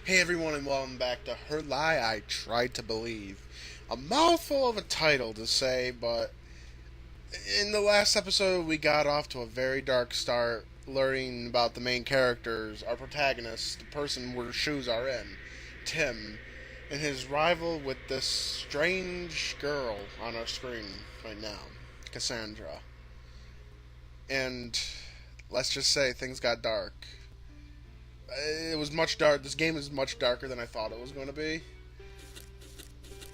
Hey everyone, and welcome back to Her Lie I Tried to Believe. A mouthful of a title to say, but in the last episode we got off to a very dark start, learning about the main characters, our protagonist, the person where shoes are in, Tim, and his rival with this strange girl on our screen right now, Cassandra. And let's just say things got dark. It was much dark. This game is much darker than I thought it was going to be.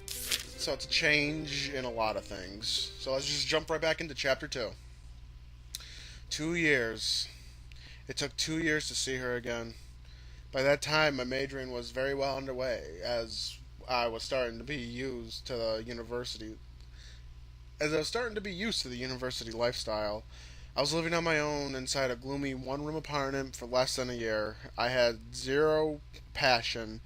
So it's a change in a lot of things. So let's just jump right back into chapter 2. 2 years. It took 2 years to see her again. By that time, my majoring was very well underway, as I was starting to be used to the university. As I was starting to be used to the university lifestyle, I was living on my own inside a gloomy one-room apartment for less than a year. I had zero passion,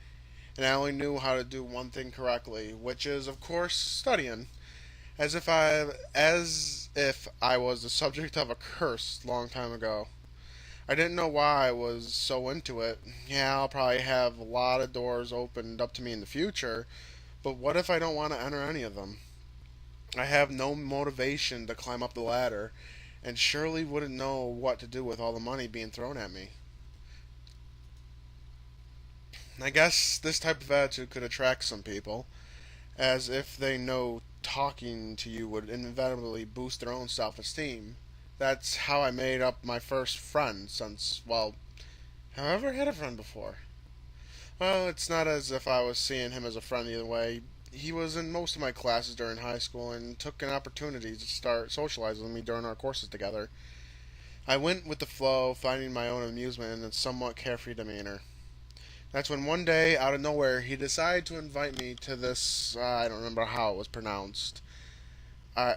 and I only knew how to do one thing correctly, which is, of course, studying. As if I was the subject of a curse long time ago. I didn't know why I was so into it. Yeah, I'll probably have a lot of doors opened up to me in the future, but what if I don't want to enter any of them? I have no motivation to climb up the ladder, and surely wouldn't know what to do with all the money being thrown at me. I guess this type of attitude could attract some people, as if they know talking to you would inevitably boost their own self esteem. That's how I made up my first friend since, well, have I ever had a friend before? Well, it's not as if I was seeing him as a friend either way. He was in most of my classes during high school and took an opportunity to start socializing with me during our courses together. I went with the flow, finding my own amusement in a somewhat carefree demeanor. That's when one day, out of nowhere, he decided to invite me to this. I don't remember how it was pronounced. I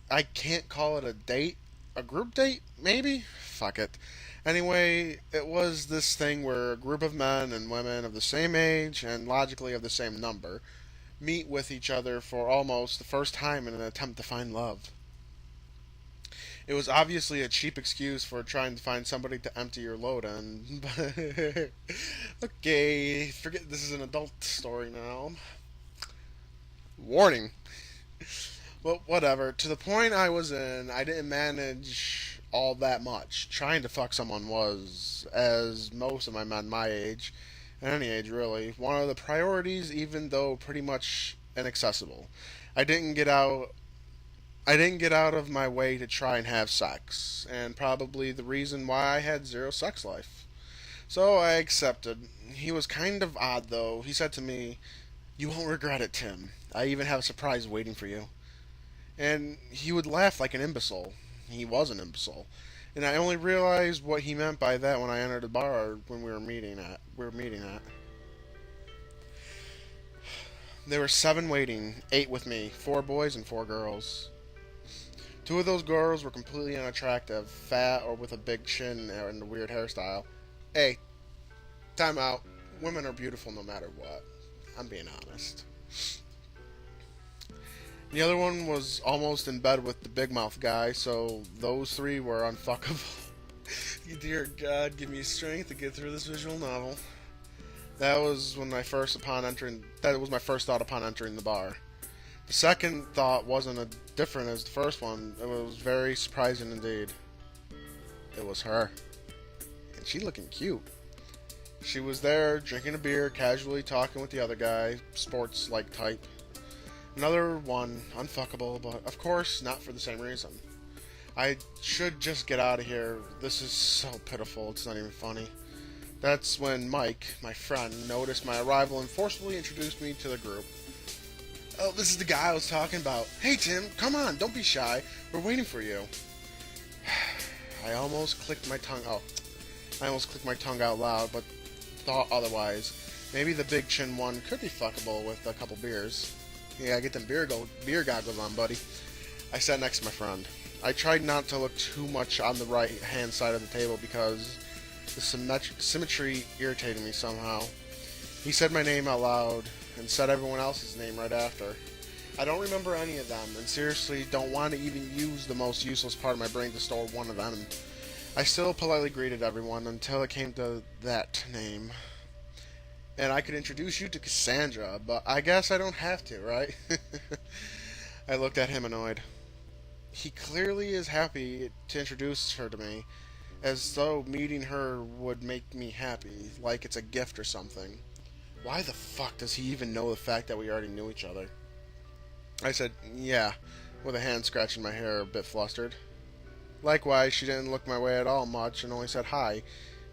I can't call it a date, a group date, maybe. Fuck it. Anyway, it was this thing where a group of men and women of the same age and logically of the same number meet with each other for almost the first time in an attempt to find love. It was obviously a cheap excuse for trying to find somebody to empty your load on. Okay, forget this is an adult story now. Warning. Well, whatever. To the point I was in, I didn't manage all that much. Trying to fuck someone was, as most of my men my age, at any age really, one of the priorities, even though pretty much inaccessible. I didn't get out I didn't get out of my way to try and have sex, and probably the reason why I had zero sex life. So I accepted. He was kind of odd, though. He said to me, "You won't regret it, Tim. I even have a surprise waiting for you." And he would laugh like an imbecile. He was an imbecile. And I only realized what he meant by that when I entered the bar when we were meeting at. There were 7 waiting, 8 with me, 4 boys and 4 girls. 2 of those girls were completely unattractive, fat or with a big chin and a weird hairstyle. Hey, time out. Women are beautiful no matter what. I'm being honest. The other one was almost in bed with the big mouth guy, so those 3 were unfuckable. Dear God, give me strength to get through this visual novel. That was my first thought upon entering the bar. The second thought wasn't as different as the first one. It was very surprising indeed. It was her. And she looking cute. She was there, drinking a beer, casually talking with the other guy, sports-like type. Another one, unfuckable, but of course not for the same reason. I should just get out of here. This is so pitiful, it's not even funny. That's when Mike, my friend, noticed my arrival and forcibly introduced me to the group. "Oh, this is the guy I was talking about. Hey, Tim, come on, don't be shy. We're waiting for you." I almost clicked my tongue. Oh, I almost clicked my tongue out loud, but thought otherwise. Maybe the big chin one could be fuckable with a couple beers. Yeah, get them beer goggles on, buddy. I sat next to my friend. I tried not to look too much on the right-hand side of the table because the symmetry irritated me somehow. He said my name out loud and said everyone else's name right after. I don't remember any of them, and seriously don't want to even use the most useless part of my brain to store one of them. I still politely greeted everyone until it came to that name. and I could introduce you to Cassandra, but I guess I don't have to, right? I looked at him annoyed. He clearly is happy to introduce her to me, as though meeting her would make me happy, like it's a gift or something. Why the fuck does he even know the fact that we already knew each other? I said, yeah, with a hand scratching my hair, a bit flustered. Likewise, she didn't look my way at all much and only said hi,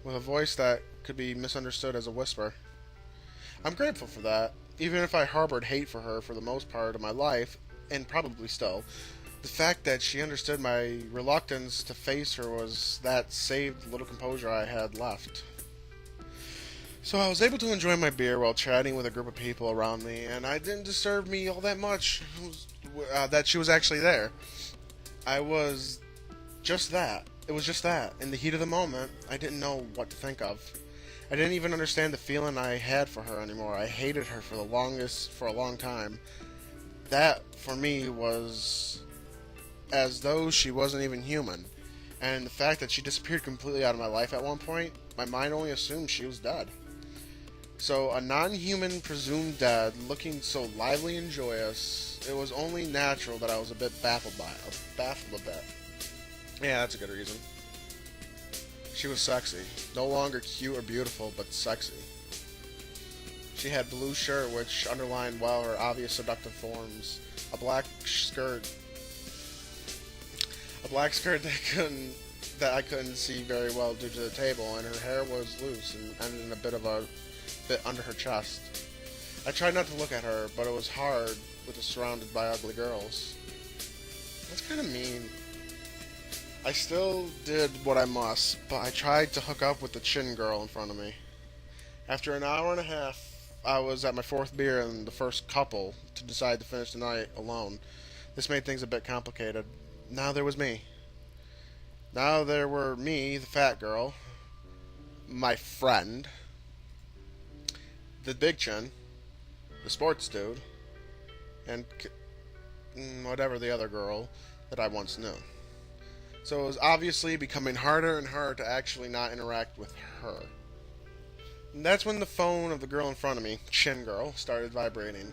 with a voice that could be misunderstood as a whisper. I'm grateful for that, even if I harbored hate for her for the most part of my life, and probably still. The fact that she understood my reluctance to face her was that saved the little composure I had left. So I was able to enjoy my beer while chatting with a group of people around me, and it didn't disturb me all that much that she was actually there. I was just that. It was just that. In the heat of the moment, I didn't know what to think of. I didn't even understand the feeling I had for her anymore. I hated her for a long time. That, for me, was as though she wasn't even human. And the fact that she disappeared completely out of my life at one point, my mind only assumed she was dead. So, a non-human presumed dead, looking so lively and joyous, it was only natural that I was a bit baffled a bit. Yeah, that's a good reason. She was sexy. No longer cute or beautiful, but sexy. She had blue shirt, which underlined well her obvious seductive forms. A black skirt that I couldn't see very well due to the table, and her hair was loose and ended in a bit under her chest. I tried not to look at her, but it was hard with her surrounded by ugly girls. That's kind of mean. I still did what I must, but I tried to hook up with the chin girl in front of me. After an hour and a half, I was at my fourth beer and the first couple to decide to finish the night alone. This made things a bit complicated. Now there was me. Now there were me, the fat girl, my friend, the big chin, the sports dude, and whatever the other girl that I once knew. So it was obviously becoming harder and harder to actually not interact with her. And that's when the phone of the girl in front of me, Chin Girl, started vibrating.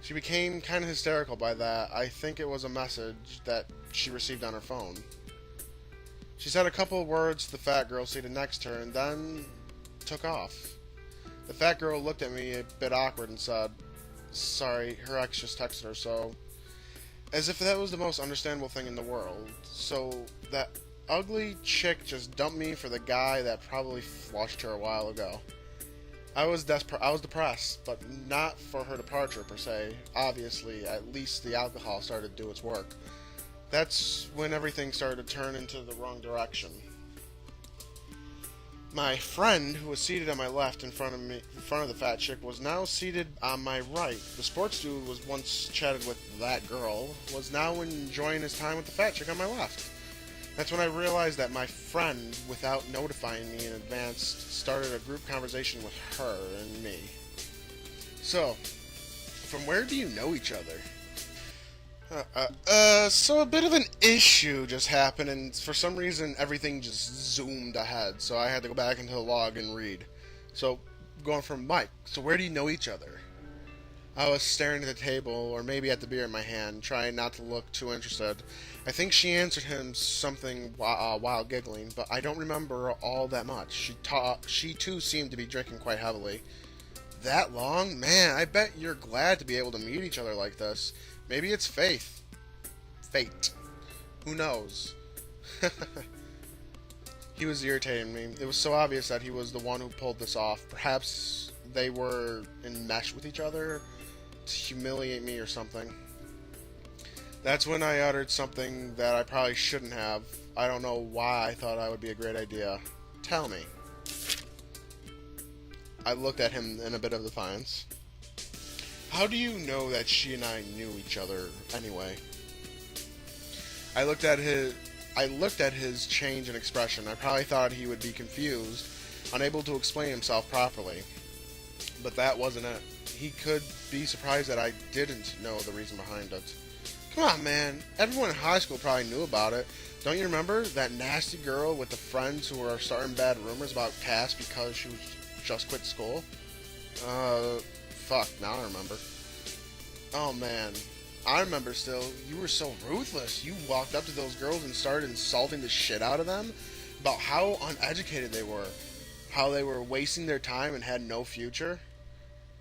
She became kind of hysterical by that. I think it was a message that she received on her phone. She said a couple of words to the fat girl seated next to her and then took off. The fat girl looked at me a bit awkward and said, "Sorry, her ex just texted her, so..." As if that was the most understandable thing in the world. So that ugly chick just dumped me for the guy that probably flushed her a while ago. I was depressed, but not for her departure per se. Obviously, at least the alcohol started to do its work. That's when everything started to turn into the wrong direction. My friend, who was seated on my left in front of the fat chick, was now seated on my right. The sports dude was once chatted with that girl, was now enjoying his time with the fat chick on my left. That's when I realized that my friend, without notifying me in advance, started a group conversation with her and me. So, from where do you know each other? So a bit of an issue just happened, and for some reason everything just zoomed ahead, so I had to go back into the log and read. So, going from Mike, so where do you know each other? I was staring at the table, or maybe at the beer in my hand, trying not to look too interested. I think she answered him something while giggling, but I don't remember all that much. She too seemed to be drinking quite heavily. That long? Man, I bet you're glad to be able to meet each other like this. Maybe it's fate. Who knows? He was irritating me. It was so obvious that he was the one who pulled this off. Perhaps they were enmeshed with each other to humiliate me or something. That's when I uttered something that I probably shouldn't have. I don't know why I thought I would be a great idea. Tell me. I looked at him in a bit of defiance. How do you know that she and I knew each other anyway? I looked at his change in expression. I probably thought he would be confused, unable to explain himself properly. But that wasn't it. He could be surprised that I didn't know the reason behind it. Come on, man. Everyone in high school probably knew about it. Don't you remember that nasty girl with the friends who were starting bad rumors about Cass because she was just quit school? Fuck, now I remember. Oh man, I remember still. You were so ruthless. You walked up to those girls and started insulting the shit out of them about how uneducated they were, how they were wasting their time and had no future.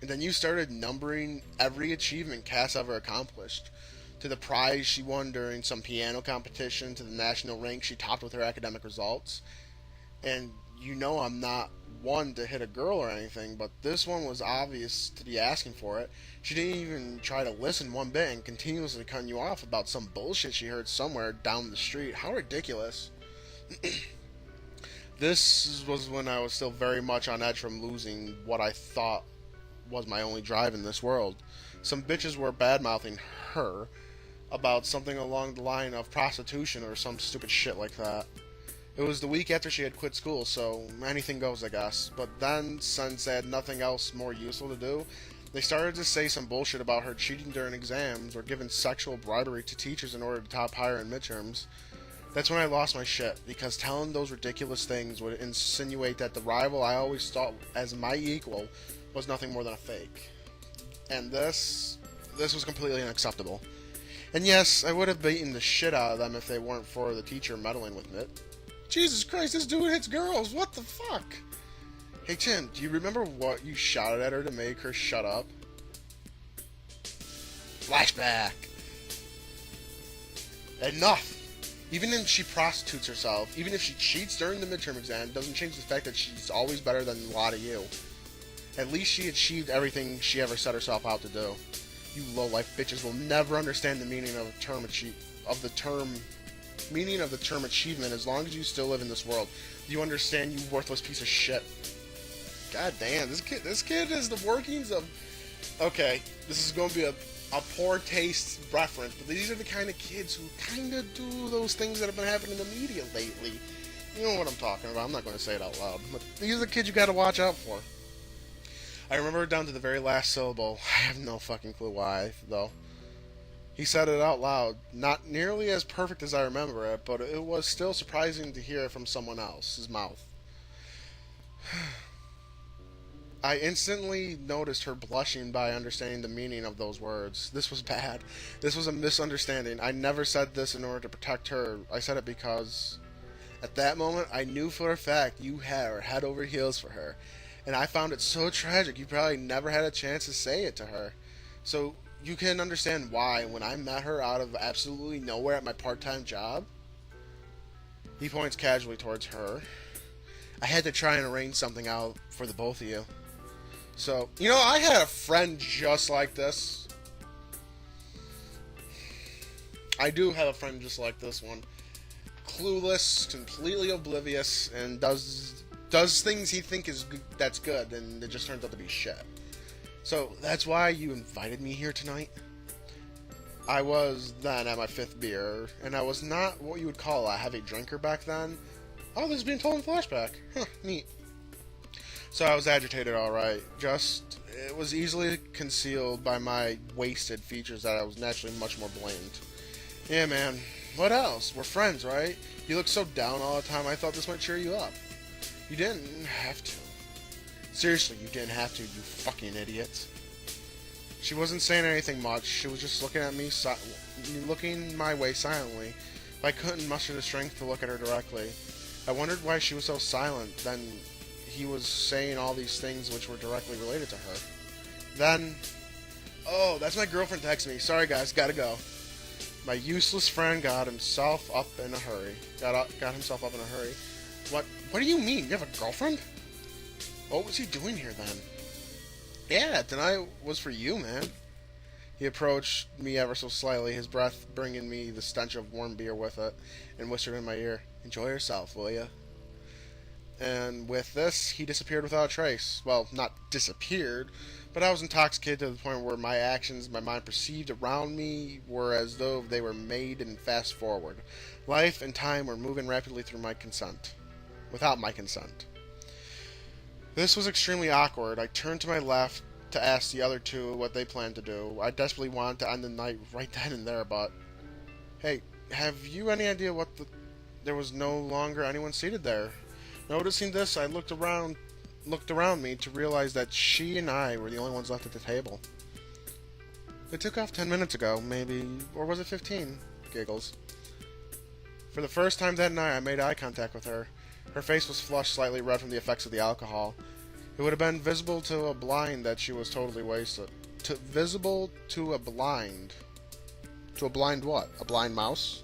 And then you started numbering every achievement Cass ever accomplished. To the prize she won during some piano competition, to the national rank she topped with her academic results. And you know I'm not one to hit a girl or anything, but this one was obvious to be asking for it. She didn't even try to listen one bit and continuously cutting you off about some bullshit she heard somewhere down the street. How ridiculous. This was when I was still very much on edge from losing what I thought was my only drive in this world. Some bitches were bad-mouthing her about something along the line of prostitution or some stupid shit like that. It was the week after she had quit school, so anything goes, I guess. But then, since they had nothing else more useful to do, they started to say some bullshit about her cheating during exams or giving sexual bribery to teachers in order to top higher in midterms. That's when I lost my shit, because telling those ridiculous things would insinuate that the rival I always thought as my equal was nothing more than a fake. And this was completely unacceptable. And yes, I would have beaten the shit out of them if they weren't for the teacher meddling with it. Jesus Christ, this dude hits girls, what the fuck? Hey Tim, do you remember what you shouted at her to make her shut up? Flashback! Enough! Even if she prostitutes herself, even if she cheats during the midterm exam, doesn't change the fact that she's always better than a lot of you. At least she achieved everything she ever set herself out to do. You low-life bitches will never understand the meaning of the term achievement as long as you still live in this world. Do you understand, you worthless piece of shit? God damn, this kid is the workings of... Okay, this is going to be a poor taste reference, but these are the kind of kids who kind of do those things that have been happening in the media lately. You know what I'm talking about. I'm not going to say it out loud, but these are the kids you got to watch out for. I remember it down to the very last syllable. I have no fucking clue why, though. He said it out loud. Not nearly as perfect as I remember it, but it was still surprising to hear it from someone else's mouth. I instantly noticed her blushing by understanding the meaning of those words. This was bad. This was a misunderstanding. I never said this in order to protect her. I said it because at that moment I knew for a fact you had her head over heels for her. And I found it so tragic you probably never had a chance to say it to her. So you can understand why when I met her out of absolutely nowhere at my part-time job. He points casually towards her. I had to try and arrange something out for the both of you. So, you know, I had a friend just like this. I do have a friend just like this one. Clueless, completely oblivious, and does things he thinks is good, that's good, and it just turns out to be shit. So, that's why you invited me here tonight. I was then at my 5th beer, and I was not what you would call a heavy drinker back then. Oh, this is being told in flashback. Huh, neat. So I was agitated, alright. It was easily concealed by my wasted features that I was naturally much more blamed. Yeah, man. What else? We're friends, right? You look so down all the time, I thought this might cheer you up. You didn't have to. Seriously, you didn't have to, you fucking idiot. She wasn't saying anything much. She was just looking at me, looking my way silently. But I couldn't muster the strength to look at her directly. I wondered why she was so silent. Then he was saying all these things which were directly related to her. Then, oh, that's my girlfriend texting me. Sorry guys, gotta go. My useless friend got himself up in a hurry. Got himself up in a hurry. What do you mean? You have a girlfriend? What was he doing here then? Yeah, tonight was for you, man. He approached me ever so slightly, his breath bringing me the stench of warm beer with it, and whispered in my ear, "Enjoy yourself, will ya?" And with this, he disappeared without a trace. Well, not disappeared, but I was intoxicated to the point where my actions, my mind perceived around me, were as though they were made in fast forward. Life and time were moving rapidly through my consent. Without my consent. This was extremely awkward. I turned to my left to ask the other two what they planned to do. I desperately wanted to end the night right then and there, but... Hey, have you any idea what There was no longer anyone seated there. Noticing this, I looked around looked around me to realize that she and I were the only ones left at the table. It took off 10 minutes ago, maybe, or was it 15? Giggles. For the first time that night, I made eye contact with her. Her face was flushed, slightly red from the effects of the alcohol. It would have been visible to a blind that she was totally wasted. Visible to a blind. To a blind what? A blind mouse?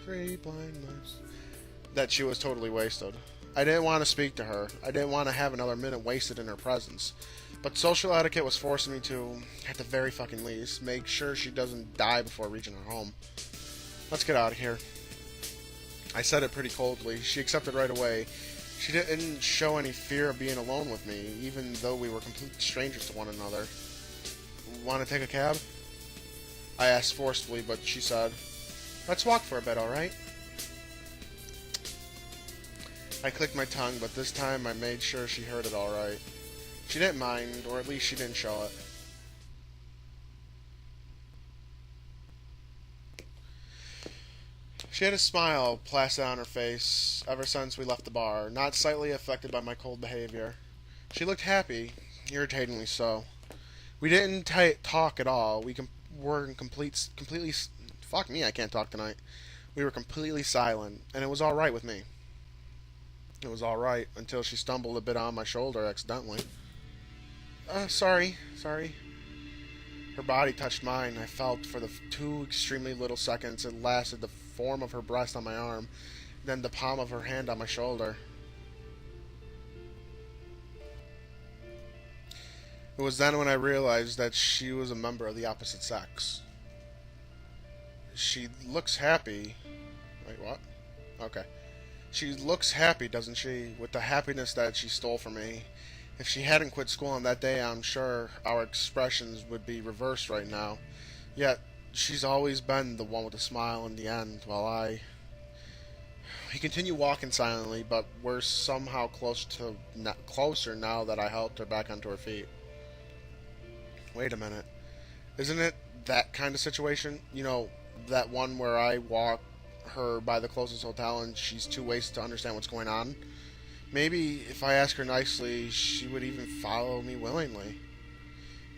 3 blind mice. That she was totally wasted. I didn't want to speak to her. I didn't want to have another minute wasted in her presence. But social etiquette was forcing me to, at the very fucking least, make sure she doesn't die before reaching her home. Let's get out of here. I said it pretty coldly. She accepted right away. She didn't show any fear of being alone with me, even though we were complete strangers to one another. Want to take a cab? I asked forcefully, but she said, "Let's walk for a bit, alright?" I clicked my tongue, but this time I made sure she heard it alright. She didn't mind, or at least she didn't show it. She had a smile plastered on her face ever since we left the bar, not slightly affected by my cold behavior. She looked happy, irritatingly so. We didn't talk at all. We were completely... Fuck me, I can't talk tonight. We were completely silent, and it was alright with me. It was alright until she stumbled a bit on my shoulder accidentally. Sorry. Her body touched mine. I felt for the 2 extremely little seconds it lasted the form of her breast on my arm, then the palm of her hand on my shoulder. It was then when I realized that she was a member of the opposite sex. She looks happy. Wait, what? Okay. She looks happy, doesn't she? With the happiness that she stole from me. If she hadn't quit school on that day, I'm sure our expressions would be reversed right now. Yet, she's always been the one with a smile in the end, while We continue walking silently, but we're somehow closer now that I helped her back onto her feet. Wait a minute. Isn't it that kind of situation? You know, that one where I walk her by the closest hotel and she's too wasted to understand what's going on? Maybe if I ask her nicely, she would even follow me willingly.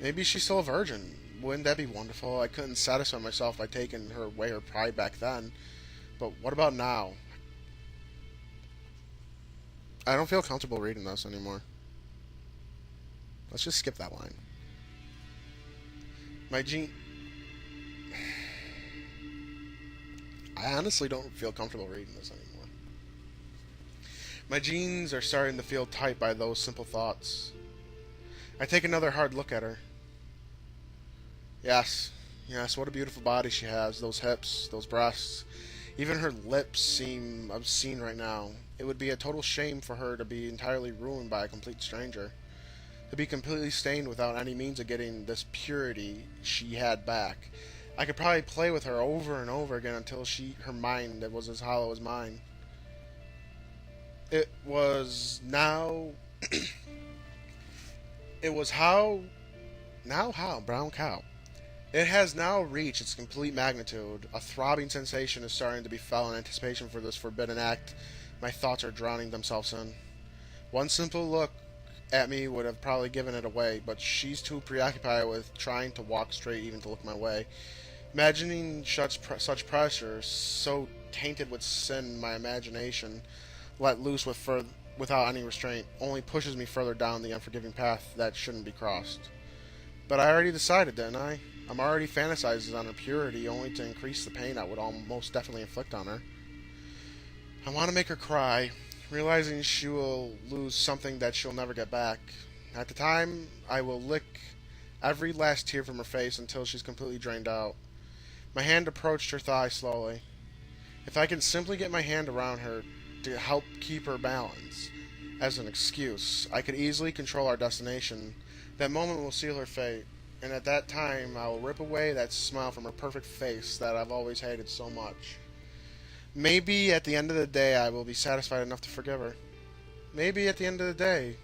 Maybe she's still a virgin. Wouldn't that be wonderful? I couldn't satisfy myself by taking her away her pride back then. But what about now? I don't feel comfortable reading this anymore. Let's just skip that line. I honestly don't feel comfortable reading this anymore. My jeans are starting to feel tight by those simple thoughts. I take another hard look at her. Yes, what a beautiful body she has. Those hips, those breasts. Even her lips seem obscene right now. It would be a total shame for her to be entirely ruined by a complete stranger. To be completely stained without any means of getting this purity she had back. I could probably play with her over and over again until her mind was as hollow as mine. It was now... It was how... Now how, brown cow. It has now reached its complete magnitude. A throbbing sensation is starting to be felt in anticipation for this forbidden act my thoughts are drowning themselves in. One simple look at me would have probably given it away, but she's too preoccupied with trying to walk straight even to look my way. Imagining such pressure, so tainted with sin, my imagination, let loose without any restraint, only pushes me further down the unforgiving path that shouldn't be crossed. But I already decided, didn't I? I'm already fantasizing on her purity, only to increase the pain I would almost definitely inflict on her. I want to make her cry, realizing she will lose something that she'll never get back. At the time, I will lick every last tear from her face until she's completely drained out. My hand approached her thigh slowly. If I can simply get my hand around her to help keep her balance, as an excuse, I could easily control our destination. That moment will seal her fate, and at that time I will rip away that smile from her perfect face that I've always hated so much. Maybe at the end of the day I will be satisfied enough to forgive her. Maybe at the end of the day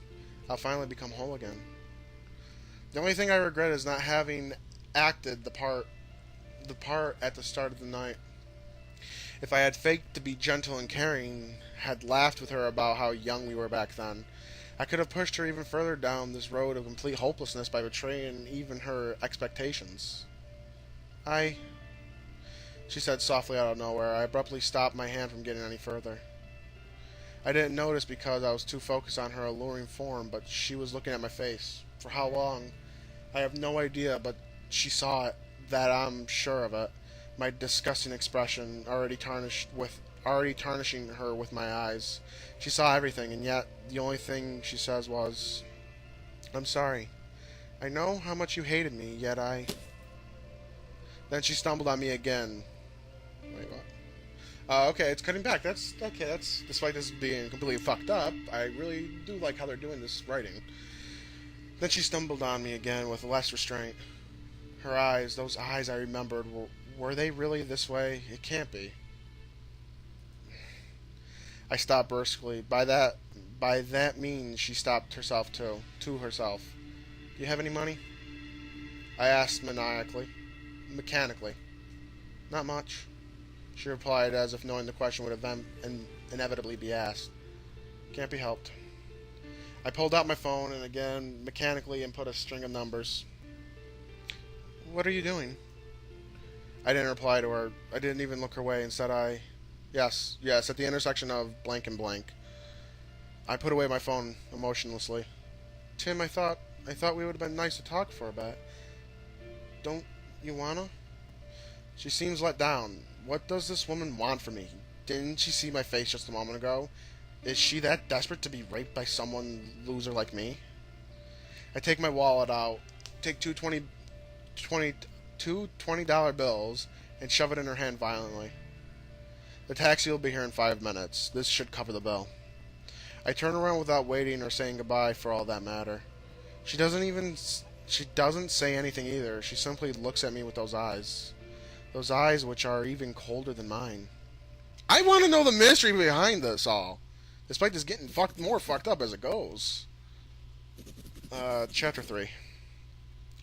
I'll finally become whole again. The only thing I regret is not having acted the part at the start of the night. If I had faked to be gentle and caring, had laughed with her about how young we were back then, I could have pushed her even further down this road of complete hopelessness by betraying even her expectations. I... She said softly out of nowhere. I abruptly stopped my hand from getting any further. I didn't notice because I was too focused on her alluring form, but she was looking at my face. For how long? I have no idea, but she saw it. That I'm sure of it. My disgusting expression already tarnishing her with my eyes. She saw everything, and yet the only thing she says was, "I'm sorry. I know how much you hated me, yet I..." Then she stumbled on me again. Wait, what? Okay, it's cutting back. That's okay. That's despite this being completely fucked up. I really do like how they're doing this writing. Then she stumbled on me again with less restraint. Her eyes, those eyes I remembered, were they really this way? It can't be. I stopped brusquely. By that means she stopped herself too. To herself. Do you have any money? I asked mechanically. Not much. She replied as if knowing the question would inevitably be asked. Can't be helped. I pulled out my phone and again mechanically input a string of numbers. What are you doing? I didn't reply to her. I didn't even look her way. Instead, yes, at the intersection of blank and blank. I put away my phone emotionlessly. Tim, I thought we would have been nice to talk for a bit. Don't you wanna? She seems let down. What does this woman want from me? Didn't she see my face just a moment ago? Is she that desperate to be raped by someone loser like me? I take my wallet out, take two $20 bills, and shove it in her hand violently. The taxi will be here in 5 minutes. This should cover the bill. I turn around without waiting or saying goodbye for all that matter. She doesn't say anything either. She simply looks at me with those eyes. Those eyes which are even colder than mine. I want to know the mystery behind this all. Despite this getting more fucked up as it goes. Chapter 3.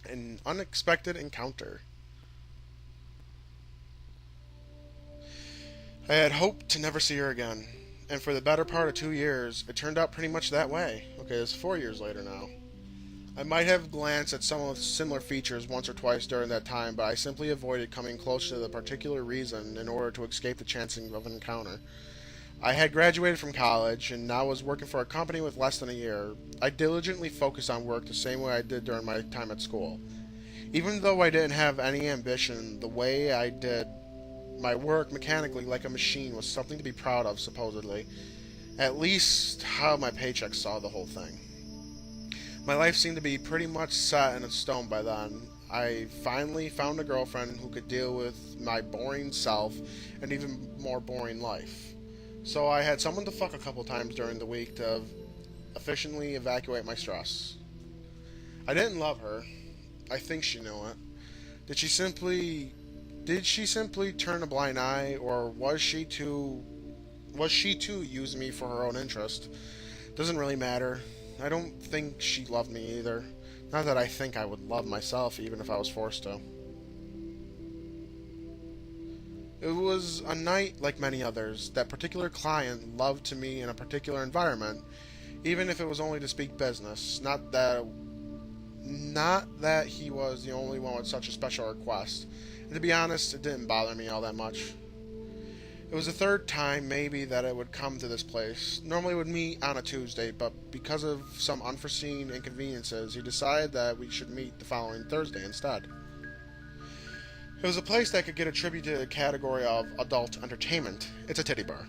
An unexpected encounter. I had hoped to never see her again. And for the better part of 2 years, it turned out pretty much that way. Okay, it's 4 years later now. I might have glanced at some of the similar features once or twice during that time, but I simply avoided coming close to the particular reason in order to escape the chancing of an encounter. I had graduated from college, and now was working for a company with less than a year. I diligently focused on work the same way I did during my time at school. Even though I didn't have any ambition, the way I did my work mechanically like a machine was something to be proud of, supposedly. At least how my paycheck saw the whole thing. My life seemed to be pretty much set in stone by then. I finally found a girlfriend who could deal with my boring self and even more boring life. So I had someone to fuck a couple times during the week to efficiently evacuate my stress. I didn't love her. I think she knew it. Did she simply turn a blind eye, or was she too using me for her own interest? Doesn't really matter. I don't think she loved me either. Not that I think I would love myself, even if I was forced to. It was a night like many others. That particular client loved to me in a particular environment, even if it was only to speak business. Not that he was the only one with such a special request. And to be honest, it didn't bother me all that much. It was the third time, maybe, that it would come to this place. Normally it would meet on a Tuesday, but because of some unforeseen inconveniences, he decided that we should meet the following Thursday instead. It was a place that could get attributed to the category of adult entertainment. It's a titty bar.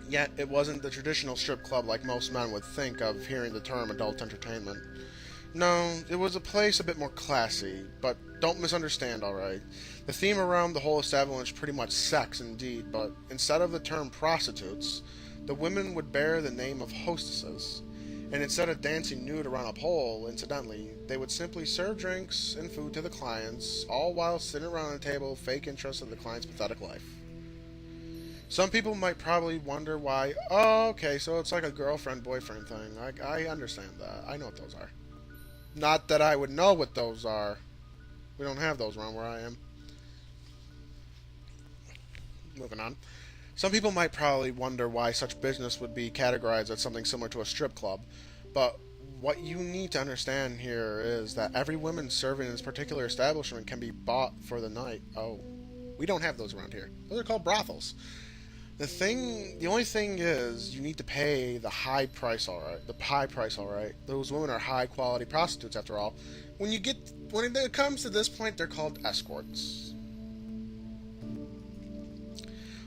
Yet, it wasn't the traditional strip club like most men would think of hearing the term adult entertainment. No, it was a place a bit more classy, but don't misunderstand, alright? The theme around the whole establishment is pretty much sex indeed, but instead of the term prostitutes, the women would bear the name of hostesses. And instead of dancing nude around a pole, incidentally, they would simply serve drinks and food to the clients, all while sitting around a table, fake interest in the client's pathetic life. Some people might probably wonder why, oh, okay, so it's like a girlfriend-boyfriend thing. I understand that. I know what those are. Not that I would know what those are. We don't have those around where I am. Moving on. Some people might probably wonder why such business would be categorized as something similar to a strip club. But what you need to understand here is that every woman serving in this particular establishment can be bought for the night. Oh, we don't have those around here. Those are called brothels. The only thing is, you need to pay the high price, all right. The high price, all right. Those women are high quality prostitutes, after all. When it comes to this point, they're called escorts.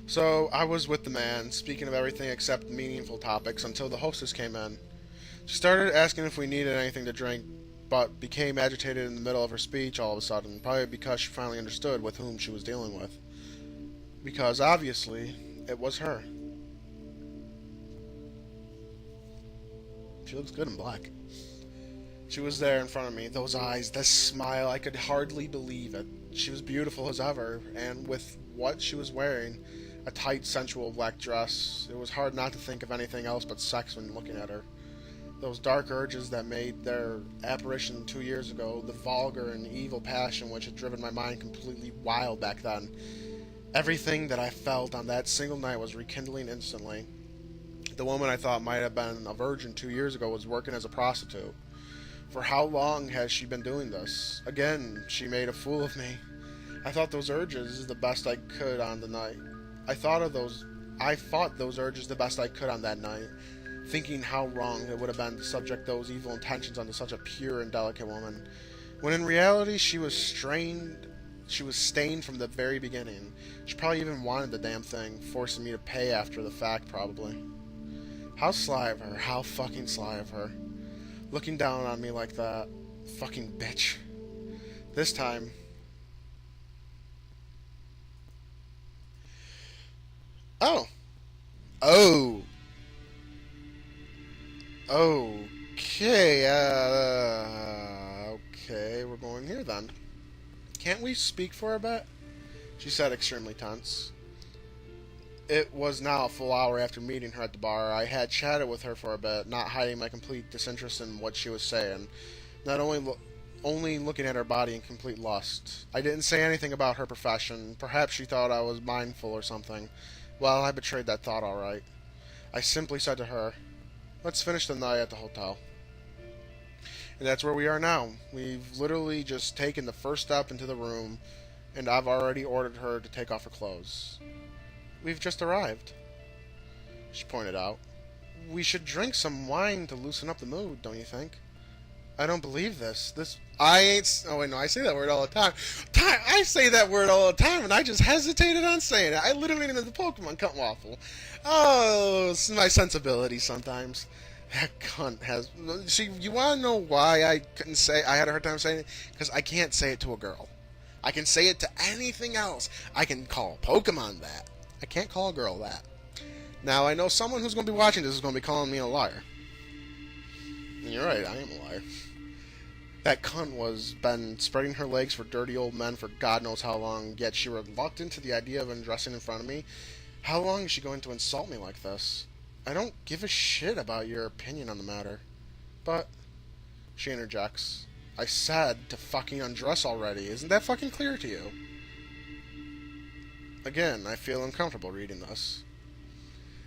So I was with the man, speaking of everything except meaningful topics, until the hostess came in. She started asking if we needed anything to drink, but became agitated in the middle of her speech all of a sudden, probably because she finally understood with whom she was dealing with. Because obviously, it was her. She looks good in black. She was there in front of me, those eyes, this smile, I could hardly believe it. She was beautiful as ever, and with what she was wearing, a tight, sensual black dress, it was hard not to think of anything else but sex when looking at her. Those dark urges that made their apparition 2 years ago, the vulgar and evil passion which had driven my mind completely wild back then, everything that I felt on that single night was rekindling instantly. The woman I thought might have been a virgin 2 years ago was working as a prostitute. For how long has she been doing this? Again, she made a fool of me. I thought those urges the best I could on the night. I fought those urges the best I could on that night, thinking how wrong it would have been to subject those evil intentions onto such a pure and delicate woman, when in reality she was stained from the very beginning. She probably even wanted the damn thing, forcing me to pay after the fact, probably. How sly of her, how fucking sly of her. Looking down on me like that. Fucking bitch. This time... Oh. Oh. Okay, okay, we're going here then. Can't we speak for a bit? She said, extremely tense. It was now a full hour after meeting her at the bar. I had chatted with her for a bit, not hiding my complete disinterest in what she was saying. Not only looking at her body in complete lust. I didn't say anything about her profession. Perhaps she thought I was mindful or something. Well, I betrayed that thought all right. I simply said to her, "Let's finish the night at the hotel." And that's where we are now. We've literally just taken the first step into the room, and I've already ordered her to take off her clothes. "We've just arrived," she pointed out. "We should drink some wine to loosen up the mood, don't you think?" "I don't believe this. I ain't... Oh, wait, no, I say that word all the time. I say that word all the time, and I just hesitated on saying it. I literally did the Pokemon Cunt Waffle. Oh, it's my sensibility sometimes. That cunt has... See, you want to know why I couldn't say... I had a hard time saying it? Because I can't say it to a girl. I can say it to anything else. I can call Pokemon that. I can't call a girl that. Now, I know someone who's going to be watching this is going to be calling me a liar. And you're right, I am a liar. That cunt was been spreading her legs for dirty old men for God knows how long, yet she reluctant to the idea of undressing in front of me. How long is she going to insult me like this? I don't give a shit about your opinion on the matter. But, she interjects, I said to fucking undress already. Isn't that fucking clear to you? Again, I feel uncomfortable reading this.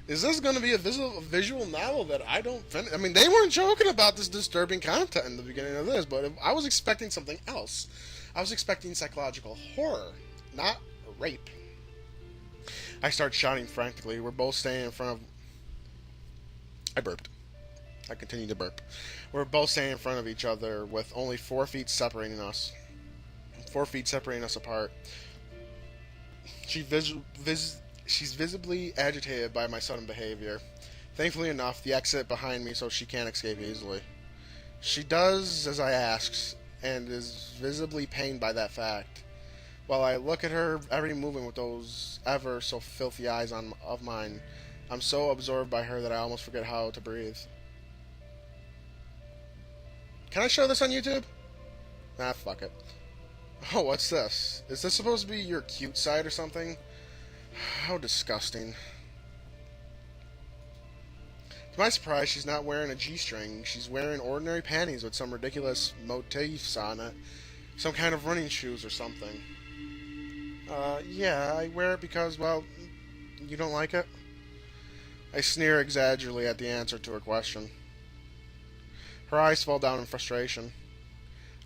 Is this going to be a visual novel that I don't finish? I mean, they weren't joking about this disturbing content in the beginning of this, but I was expecting something else. I was expecting psychological horror, not rape. I start shouting frantically. We're both standing in front of... I burped. I continued to burp. We're both standing in front of each other with only 4 feet separating us. 4 feet separating us apart. She's visibly agitated by my sudden behavior. Thankfully enough, the exit behind me so she can't escape easily. She does as I ask, and is visibly pained by that fact. While I look at her every movement with those ever so filthy eyes of mine, I'm so absorbed by her that I almost forget how to breathe. Can I show this on YouTube? Nah, fuck it. Oh, what's this? Is this supposed to be your cute side or something? How disgusting. To my surprise, she's not wearing a G-string. She's wearing ordinary panties with some ridiculous motifs on it. Some kind of running shoes or something. Yeah, I wear it because, well, you don't like it? I sneer exaggeratedly at the answer to her question. Her eyes fell down in frustration.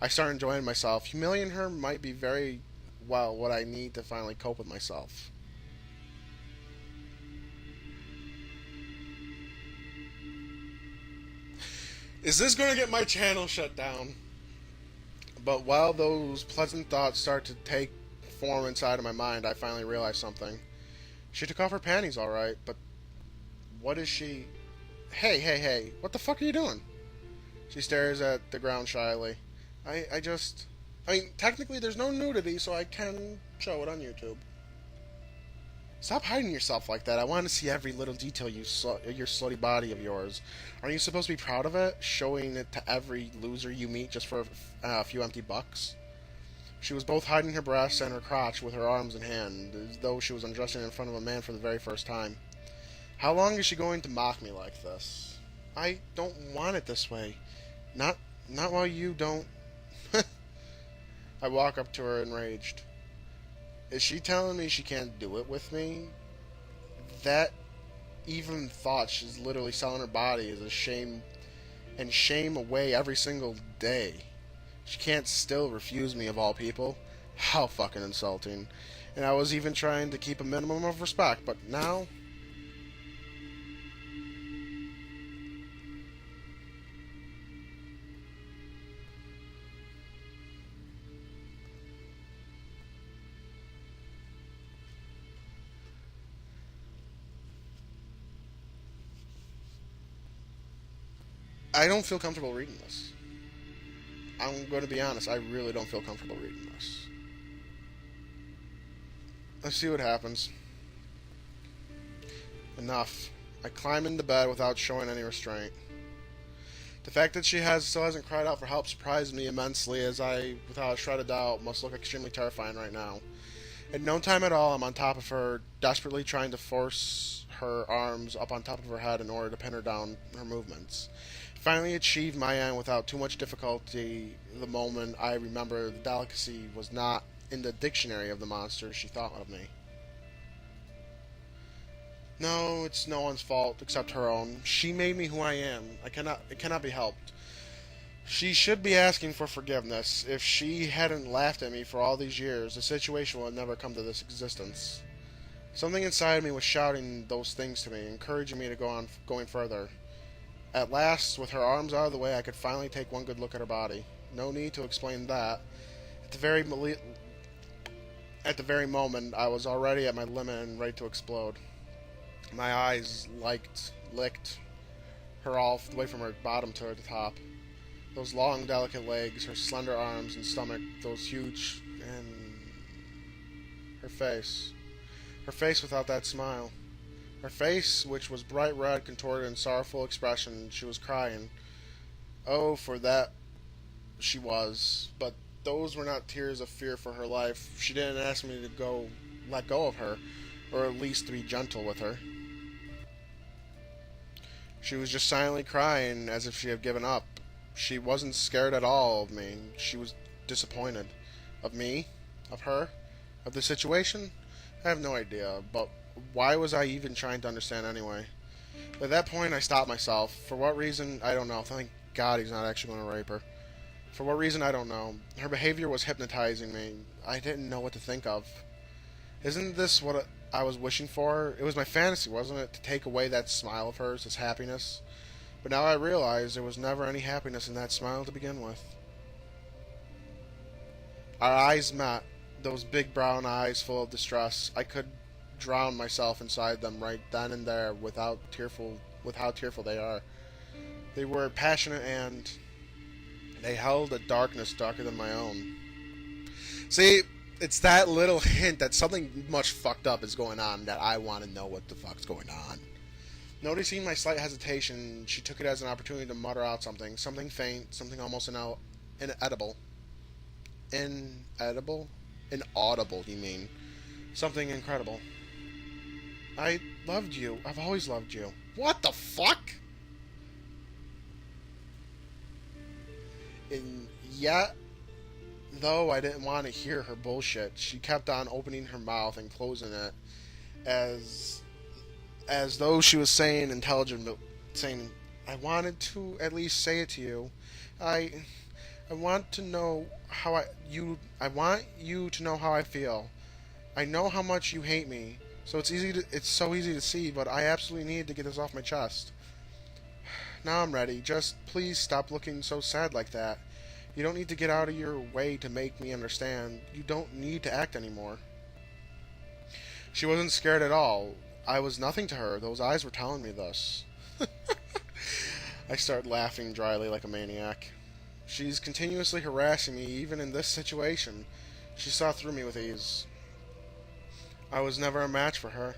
I started enjoying myself. Humiliating her might be very well what I need to finally cope with myself. Is this going to get my channel shut down? But while those pleasant thoughts start to take form inside of my mind, I finally realized something. She took off her panties alright, but what is she... Hey, what the fuck are you doing? She stares at the ground shyly. I mean, technically there's no nudity, so I can show it on YouTube. Stop hiding yourself like that. I want to see every little detail your slutty body of yours. Aren't you supposed to be proud of it? Showing it to every loser you meet just for a few empty bucks? She was both hiding her breasts and her crotch with her arms in hand, as though she was undressing in front of a man for the very first time. How long is she going to mock me like this? I don't want it this way. Not while you don't... I walk up to her enraged. Is she telling me she can't do it with me? That even thought she's literally selling her body is a shame, and shame away every single day. She can't still refuse me of all people. How fucking insulting. And I was even trying to keep a minimum of respect, but now... I don't feel comfortable reading this. I'm going to be honest, I really don't feel comfortable reading this. Let's see what happens. Enough. I climb into bed without showing any restraint. The fact that she still hasn't cried out for help surprised me immensely, as I, without a shred of doubt, must look extremely terrifying right now. In no time at all, I'm on top of her, desperately trying to force her arms up on top of her head in order to pin her down her movements. Finally achieved my end without too much difficulty the moment I remember the delicacy was not in the dictionary of the monsters she thought of me. No, it's no one's fault except her own. She made me who I am. It cannot be helped. She should be asking for forgiveness. If she hadn't laughed at me for all these years, the situation would never come to this existence. Something inside me was shouting those things to me, encouraging me to going further. At last, with her arms out of the way, I could finally take one good look at her body. No need to explain that. At the very moment, I was already at my limit and ready to explode. My eyes licked her all the way from her bottom to her top. Those long, delicate legs, her slender arms and stomach, those huge... and... her face. Her face without that smile. Her face, which was bright red, contorted in sorrowful expression, she was crying. Oh, for that she was. But those were not tears of fear for her life. She didn't ask me to let go of her, or at least to be gentle with her. She was just silently crying as if she had given up. She wasn't scared at all of me. She was disappointed. Of me? Of her? Of the situation? I have no idea, but why was I even trying to understand anyway? At that point, I stopped myself. For what reason, I don't know. Thank God he's not actually going to rape her. For what reason, I don't know. Her behavior was hypnotizing me. I didn't know what to think of. Isn't this what I was wishing for? It was my fantasy, wasn't it? To take away that smile of hers, this happiness. But now I realize there was never any happiness in that smile to begin with. Our eyes met. Those big brown eyes full of distress. I could drown myself inside them right then and there with how tearful they are. They were passionate and they held a darkness darker than my own. See, it's that little hint that something much fucked up is going on that I want to know what the fuck's going on. Noticing my slight hesitation, she took it as an opportunity to mutter out something faint, something almost inaudible. Inaudible, you mean. Something incredible. I loved you. I've always loved you. What the fuck? And yet, though I didn't want to hear her bullshit, she kept on opening her mouth and closing it as though she was saying I wanted to at least say it to you. I I want to know how I want you to know how I feel. I know how much you hate me, so it's so easy to see, but I absolutely needed to get this off my chest. Now I'm ready. Just please stop looking so sad like that. You don't need to get out of your way to make me understand. You don't need to act anymore. She wasn't scared at all. I was nothing to her. Those eyes were telling me this. I start laughing dryly like a maniac. She's continuously harassing me, even in this situation. She saw through me with ease. I was never a match for her.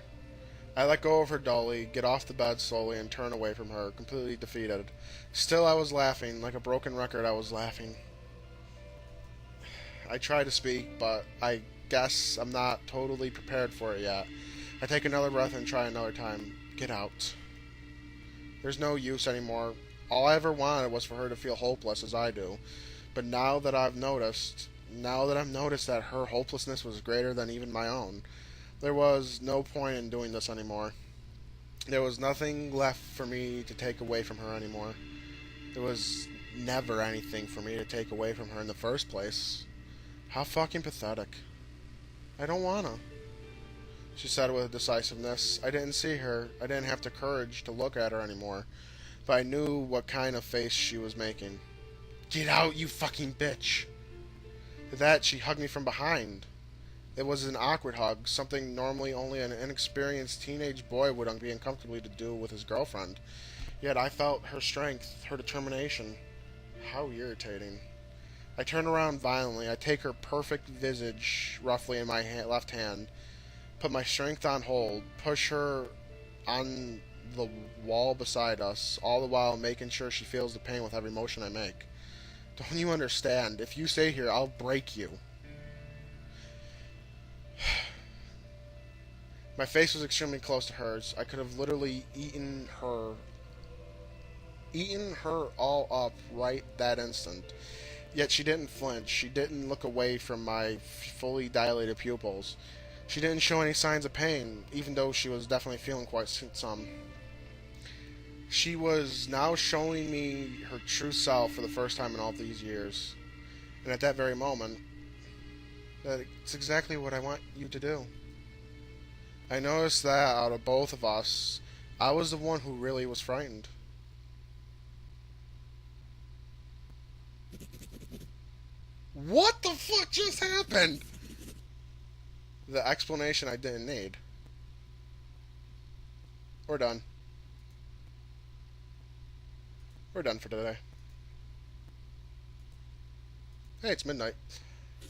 I let go of her dully, get off the bed slowly, and turn away from her, completely defeated. Still I was laughing. Like a broken record, I was laughing. I try to speak, but I guess I'm not totally prepared for it yet. I take another breath and try another time. Get out. There's no use anymore. All I ever wanted was for her to feel hopeless as I do. But now that I've noticed that her hopelessness was greater than even my own, there was no point in doing this anymore. There was nothing left for me to take away from her anymore. There was never anything for me to take away from her in the first place. How fucking pathetic. I don't wanna, she said with decisiveness. I didn't see her. I didn't have the courage to look at her anymore. But I knew what kind of face she was making. Get out, you fucking bitch. With that, she hugged me from behind. It was an awkward hug, something normally only an inexperienced teenage boy would be uncomfortable to do with his girlfriend. Yet I felt her strength, her determination. How irritating. I turn around violently. I take her perfect visage roughly in my left hand, put my strength on hold, push her on the wall beside us, all the while making sure she feels the pain with every motion I make. Don't you understand? If you stay here, I'll break you. My face was extremely close to hers. I could have literally eaten her all up right that instant. Yet she didn't flinch. She didn't look away from my fully dilated pupils. She didn't show any signs of pain, even though she was definitely feeling quite some. She was now showing me her true self for the first time in all these years. And at that very moment, that's exactly what I want you to do. I noticed that out of both of us, I was the one who really was frightened. What the fuck just happened? The explanation I didn't need. We're done. We're done for today. Hey, it's midnight.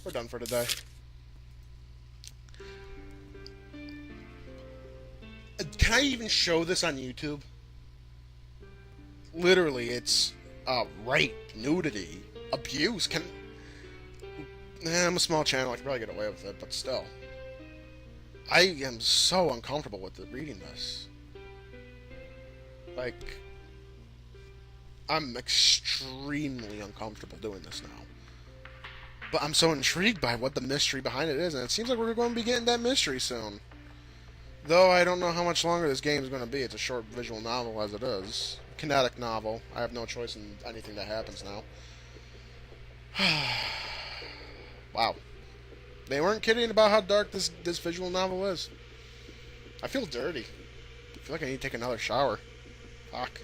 We're done for today. Can I even show this on YouTube? Literally, it's rape, nudity, abuse. I'm a small channel. I can probably get away with it, but still. I am so uncomfortable with reading this. Like, I'm extremely uncomfortable doing this now. But I'm so intrigued by what the mystery behind it is, and it seems like we're going to be getting that mystery soon. Though I don't know how much longer this game is going to be. It's a short visual novel as it is. Kinetic novel. I have no choice in anything that happens now. Wow. They weren't kidding about how dark this visual novel is. I feel dirty. I feel like I need to take another shower. Fuck.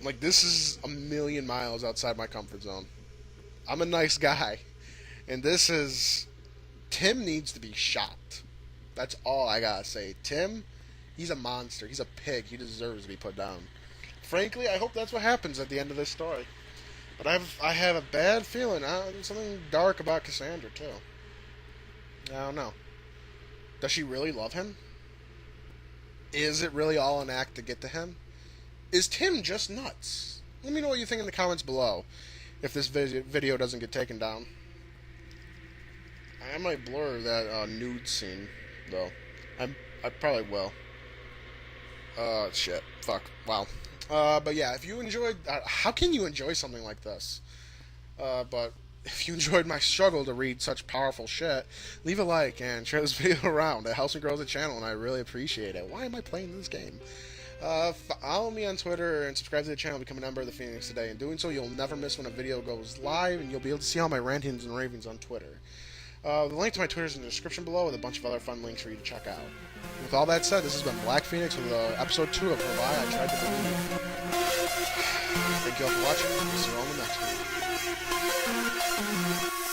Like, this is a million miles outside my comfort zone. I'm a nice guy. And this is... Tim needs to be shot. That's all I gotta say. Tim, he's a monster. He's a pig. He deserves to be put down. Frankly, I hope that's what happens at the end of this story. But I have a bad feeling. There's something dark about Cassandra, too. I don't know. Does she really love him? Is it really all an act to get to him? Is Tim just nuts? Let me know what you think in the comments below, if this video doesn't get taken down. I might blur that nude scene, though. I probably will. Shit. Fuck. Wow. But yeah, if you enjoyed... how can you enjoy something like this? But if you enjoyed my struggle to read such powerful shit, leave a like and share this video around. It helps me grow the channel, and I really appreciate it. Why am I playing this game? Follow me on Twitter and subscribe to the channel. Become a member of the Phoenix today. In doing so, you'll never miss when a video goes live, and you'll be able to see all my rantings and ravings on Twitter. The link to my Twitter is in the description below, with a bunch of other fun links for you to check out. With all that said, this has been Black Phoenix with episode 2 of Why I Tried to Believe. Thank you all for watching. See you all in the next one.